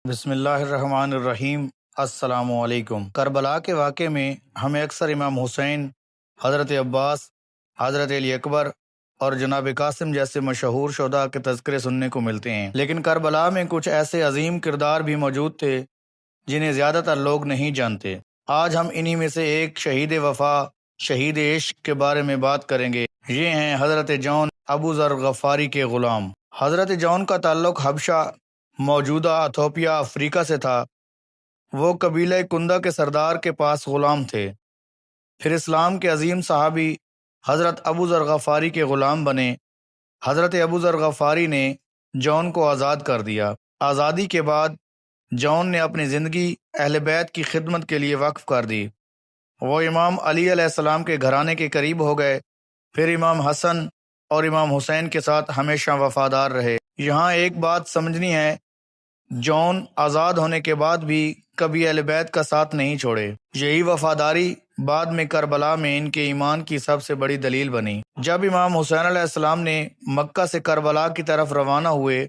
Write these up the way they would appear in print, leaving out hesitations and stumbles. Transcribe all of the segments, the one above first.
بسم اللہ الرحمن الرحیم۔ السلام علیکم۔ کربلا کے واقعے میں ہمیں اکثر امام حسین، حضرت عباس، حضرت علی اکبر اور جناب قاسم جیسے مشہور شہداء کے تذکرے سننے کو ملتے ہیں، لیکن کربلا میں کچھ ایسے عظیم کردار بھی موجود تھے جنہیں زیادہ تر لوگ نہیں جانتے۔ آج ہم انہی میں سے ایک شہید وفا، شہید عشق کے بارے میں بات کریں گے۔ یہ ہیں حضرت جون ابو ذر غفاری کے غلام۔ حضرت جون کا تعلق حبشہ، موجودہ ایتھوپیا، افریقہ سے تھا۔ وہ قبیلہ کندہ کے سردار کے پاس غلام تھے، پھر اسلام کے عظیم صحابی حضرت ابو ذر غفاری کے غلام بنے۔ حضرت ابو ذر غفاری نے جون کو آزاد کر دیا۔ آزادی کے بعد جون نے اپنی زندگی اہل بیت کی خدمت کے لیے وقف کر دی۔ وہ امام علی علیہ السلام کے گھرانے کے قریب ہو گئے، پھر امام حسن اور امام حسین کے ساتھ ہمیشہ وفادار رہے۔ یہاں ایک بات سمجھنی ہے، جون آزاد ہونے کے بعد بھی کبھی اہل بیت کا ساتھ نہیں چھوڑے۔ یہی وفاداری بعد میں کربلا میں ان کے ایمان کی سب سے بڑی دلیل بنی۔ جب امام حسین علیہ السلام نے مکہ سے کربلا کی طرف روانہ ہوئے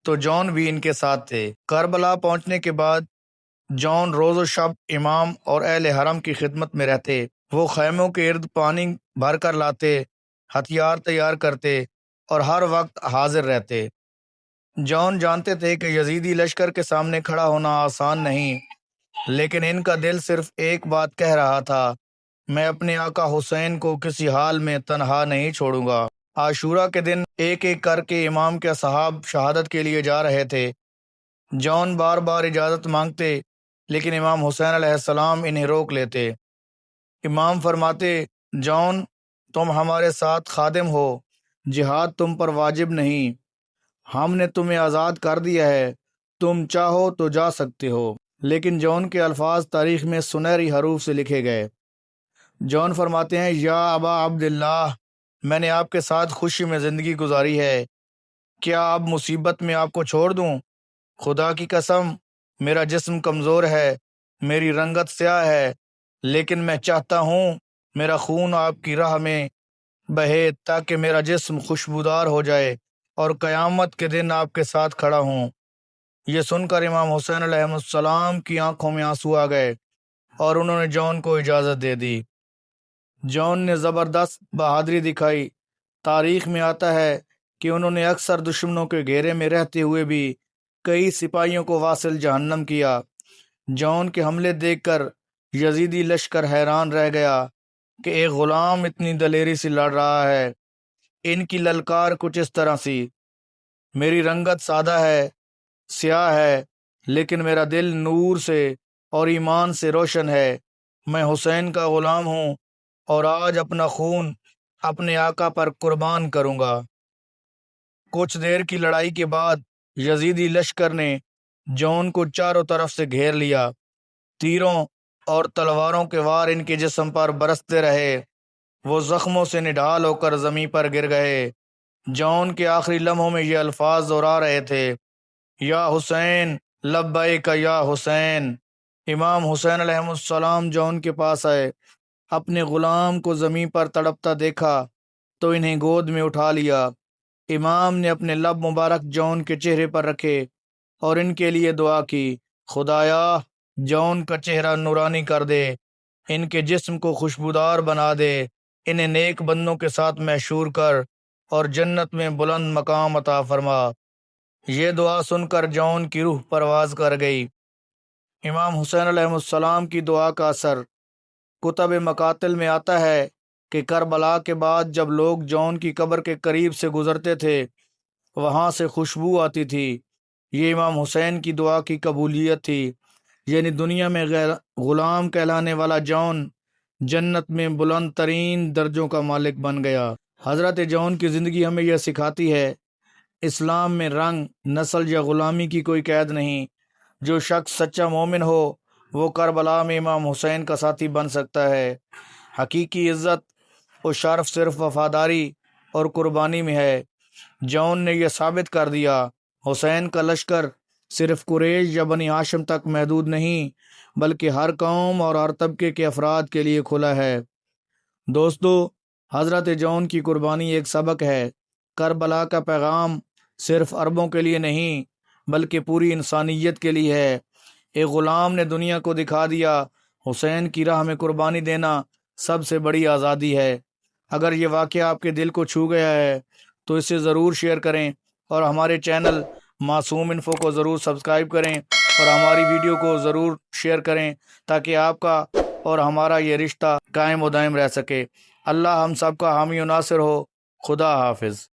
تو جون بھی ان کے ساتھ تھے۔ کربلا پہنچنے کے بعد جون روز و شب امام اور اہل حرم کی خدمت میں رہتے۔ وہ خیموں کے ارد پانی بھر کر لاتے، ہتھیار تیار کرتے اور ہر وقت حاضر رہتے۔ جون جانتے تھے کہ یزیدی لشکر کے سامنے کھڑا ہونا آسان نہیں، لیکن ان کا دل صرف ایک بات کہہ رہا تھا، میں اپنے آقا حسین کو کسی حال میں تنہا نہیں چھوڑوں گا۔ عاشورہ کے دن ایک ایک کر کے امام کے اصحاب شہادت کے لیے جا رہے تھے۔ جون بار بار اجازت مانگتے، لیکن امام حسین علیہ السلام انہیں روک لیتے۔ امام فرماتے، جون تم ہمارے ساتھ خادم ہو، جہاد تم پر واجب نہیں، ہم نے تمہیں آزاد کر دیا ہے، تم چاہو تو جا سکتے ہو۔ لیکن جون کے الفاظ تاریخ میں سنہری حروف سے لکھے گئے۔ جون فرماتے ہیں، یا ابا عبداللہ، میں نے آپ کے ساتھ خوشی میں زندگی گزاری ہے، کیا اب مصیبت میں آپ کو چھوڑ دوں؟ خدا کی قسم، میرا جسم کمزور ہے، میری رنگت سیاہ ہے، لیکن میں چاہتا ہوں میرا خون آپ کی راہ میں بہے تاکہ میرا جسم خوشبودار ہو جائے اور قیامت کے دن آپ کے ساتھ کھڑا ہوں۔ یہ سن کر امام حسین علیہ السلام کی آنکھوں میں آنسو آ گئے اور انہوں نے جون کو اجازت دے دی۔ جون نے زبردست بہادری دکھائی۔ تاریخ میں آتا ہے کہ انہوں نے اکثر دشمنوں کے گھیرے میں رہتے ہوئے بھی کئی سپاہیوں کو واصل جہنم کیا۔ جون کے حملے دیکھ کر یزیدی لشکر حیران رہ گیا کہ ایک غلام اتنی دلیری سے لڑ رہا ہے۔ ان کی للکار کچھ اس طرح سی، میری رنگت سادہ ہے، سیاہ ہے، لیکن میرا دل نور سے اور ایمان سے روشن ہے۔ میں حسین کا غلام ہوں اور آج اپنا خون اپنے آقا پر قربان کروں گا۔ کچھ دیر کی لڑائی کے بعد یزیدی لشکر نے جون کو چاروں طرف سے گھیر لیا۔ تیروں اور تلواروں کے وار ان کے جسم پر برستے رہے، وہ زخموں سے نڈھال ہو کر زمین پر گر گئے۔ جون کے آخری لمحوں میں یہ الفاظ دہرا رہے تھے، یا حسین لبیک یا حسین۔ امام حسین علیہ السلام جون کے پاس آئے، اپنے غلام کو زمین پر تڑپتا دیکھا تو انہیں گود میں اٹھا لیا۔ امام نے اپنے لب مبارک جون کے چہرے پر رکھے اور ان کے لیے دعا کی، خدایا جون کا چہرہ نورانی کر دے، ان کے جسم کو خوشبودار بنا دے، انہیں نیک بندوں کے ساتھ محشور کر اور جنت میں بلند مقام عطا فرما۔ یہ دعا سن کر جون کی روح پرواز کر گئی۔ امام حسین علیہ السلام کی دعا کا اثر۔ کتب مقاتل میں آتا ہے کہ کربلا کے بعد جب لوگ جون کی قبر کے قریب سے گزرتے تھے، وہاں سے خوشبو آتی تھی۔ یہ امام حسین کی دعا کی قبولیت تھی، یعنی دنیا میں غلام کہلانے والا جون جنت میں بلند ترین درجوں کا مالک بن گیا۔ حضرت جون کی زندگی ہمیں یہ سکھاتی ہے، اسلام میں رنگ، نسل یا غلامی کی کوئی قید نہیں۔ جو شخص سچا مومن ہو وہ کربلا میں امام حسین کا ساتھی بن سکتا ہے۔ حقیقی عزت و شرف صرف وفاداری اور قربانی میں ہے۔ جون نے یہ ثابت کر دیا، حسین کا لشکر صرف قریش یا بنی ہاشم تک محدود نہیں، بلکہ ہر قوم اور ہر طبقے کے افراد کے لیے کھلا ہے۔ دوستو، حضرت جون کی قربانی ایک سبق ہے۔ کربلا کا پیغام صرف عربوں کے لیے نہیں بلکہ پوری انسانیت کے لیے ہے۔ ایک غلام نے دنیا کو دکھا دیا حسین کی راہ میں قربانی دینا سب سے بڑی آزادی ہے۔ اگر یہ واقعہ آپ کے دل کو چھو گیا ہے تو اسے ضرور شیئر کریں اور ہمارے چینل معصوم انفو کو ضرور سبسکرائب کریں اور ہماری ویڈیو کو ضرور شیئر کریں تاکہ آپ کا اور ہمارا یہ رشتہ قائم و دائم رہ سکے۔ اللہ ہم سب کا حامی و ناصر ہو۔ خدا حافظ۔